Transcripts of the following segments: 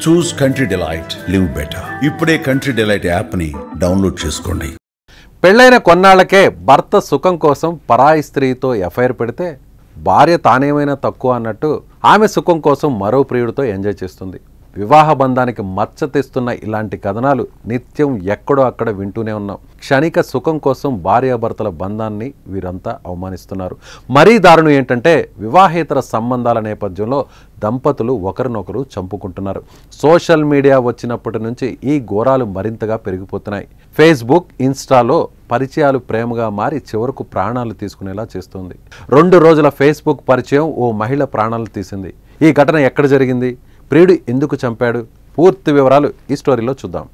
చూస్ country delight, live better. ఇప్పుడే country delight యాప్ని download చేసుకోండి. పెళ్లైన కొన్నాళ్లకే భర్త సుఖం కోసం పరాయి స్త్రీతో ఎఫ్ఐఆర్ పెడితే భార్య తానేమైనా తక్కువ అన్నట్టు ఆమె సుఖం కోసం మరో ప్రియుడితో ఎంజాయ్ చేస్తుంది. వివాహ బంధానికి మచ్చ తెస్తున్న ఇలాంటి కథనాలు నిత్యం ఎక్కడో అక్కడ వింటూనే ఉన్నాం. క్షణిక సుఖం కోసం భార్యాభర్తల బంధాన్ని వీరంతా అవమానిస్తున్నారు. మరీ దారుణం ఏంటంటే వివాహేతర సంబంధాల నేపథ్యంలో దంపతులు ఒకరినొకరు చంపుకుంటున్నారు. సోషల్ మీడియా వచ్చినప్పటి నుంచి ఈ ఘోరాలు మరింతగా పెరిగిపోతున్నాయి. ఫేస్బుక్, ఇన్స్టాలో పరిచయాలు ప్రేమగా మారి చివరకు ప్రాణాలు తీసుకునేలా చేస్తుంది. 2 రోజుల ఫేస్బుక్ పరిచయం ఓ మహిళ ప్రాణాలు తీసింది. ఈ ఘటన ఎక్కడ జరిగింది? ప్రియుడు ఎందుకు చంపాడు? పూర్తి వివరాలు ఈ స్టోరీలో చూద్దాం.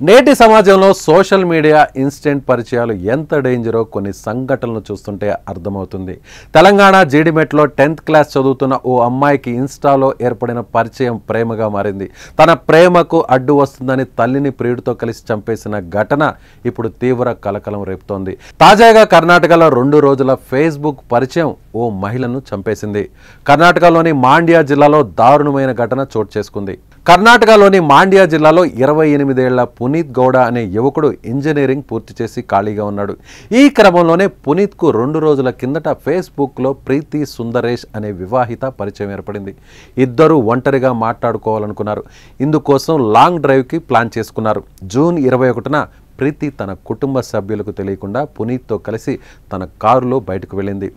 నేటి సమాజంలో సోషల్ మీడియా, ఇన్స్టెంట్ పరిచయాలు ఎంత డేంజరో కొన్ని సంఘటనలు చూస్తుంటే అర్థమవుతుంది. తెలంగాణ జీడిమెట్లో 10th క్లాస్ చదువుతున్న ఓ అమ్మాయికి ఇన్స్టాలో ఏర్పడిన పరిచయం ప్రేమగా మారింది. తన ప్రేమకు అడ్డు వస్తుందని తల్లిని ప్రియుడితో కలిసి చంపేసిన ఘటన ఇప్పుడు తీవ్ర కలకలం రేపుతోంది. తాజాగా కర్ణాటకలో 2 రోజుల ఫేస్బుక్ పరిచయం ఓ మహిళను చంపేసింది. కర్ణాటకలోని మాండ్యా జిల్లాలో దారుణమైన ఘటన చోటు చేసుకుంది. కర్ణాటకలోని మాండ్యా జిల్లాలో 28 ఏళ్ల పునీత్ గౌడ అనే యువకుడు ఇంజనీరింగ్ పూర్తి చేసి ఖాళీగా ఉన్నాడు. ఈ క్రమంలోనే పునీత్కు 2 రోజుల కిందట ఫేస్బుక్లో ప్రీతి సుందరేష్ అనే వివాహిత పరిచయం ఏర్పడింది. ఇద్దరూ ఒంటరిగా మాట్లాడుకోవాలనుకున్నారు. ఇందుకోసం లాంగ్ డ్రైవ్కి ప్లాన్ చేసుకున్నారు. జూన్ 21న ప్రీతి తన కుటుంబ సభ్యులకు తెలియకుండా పునీత్తో కలిసి తన కారులో బయటకు వెళ్ళింది.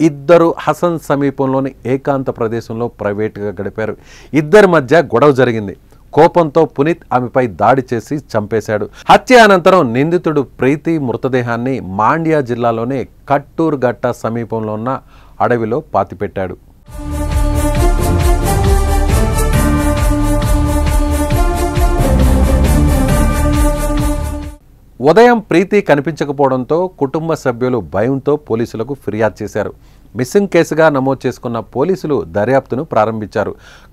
ఇద్దరు హసన్ సమీపంలోని ఏకాంత ప్రదేశంలో ప్రైవేట్గా గడిపారు. ఇద్దరి మధ్య గొడవ జరిగింది. కోపంతో పునీత్ ఆమెపై దాడి చేసి చంపేశాడు. హత్య అనంతరం నిందితుడు ప్రీతి మృతదేహాన్ని మాండ్యా జిల్లాలోనే కట్టూర్ గట్ట సమీపంలో ఉన్న అడవిలో పాతిపెట్టాడు. ఉదయం ప్రీతి కనిపించకపోవడంతో కుటుంబ సభ్యులు భయంతో పోలీసులకు ఫిర్యాదు చేశారు. మిస్సింగ్ కేసుగా నమోదు చేసుకున్న పోలీసులు దర్యాప్తును ప్రారంభించారు.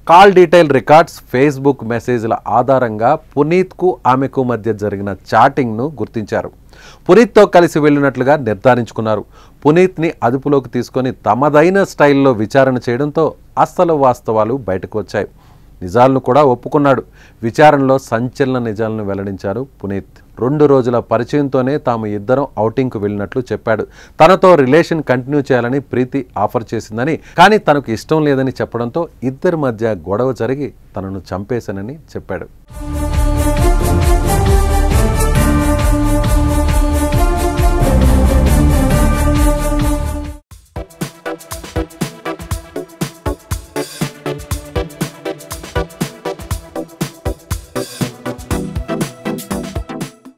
కాల్ డీటెయిల్ రికార్డ్స్, ఫేస్బుక్ మెసేజ్ల ఆధారంగా పునీత్కు ఆమెకు మధ్య జరిగిన చాటింగ్ను గుర్తించారు. పునీత్తో కలిసి వెళ్ళినట్లుగా నిర్ధారించుకున్నారు. పునీత్ని అదుపులోకి తీసుకొని తమదైన స్టైల్లో విచారణ చేయడంతో అసలు వాస్తవాలు బయటకు వచ్చాయి. నిజాలను కూడా ఒప్పుకున్నాడు. విచారణలో సంచలన నిజాలను వెల్లడించారు పునీత్. 2 రోజుల పరిచయంతోనే తాము ఇద్దరం ఔటింగ్కు వెళ్ళినట్లు చెప్పాడు. తనతో రిలేషన్ కంటిన్యూ చేయాలని ప్రీతి ఆఫర్ చేసిందని, కానీ తనకు ఇష్టం లేదని చెప్పడంతో ఇద్దరి మధ్య గొడవ జరిగి తనను చంపేశానని చెప్పాడు.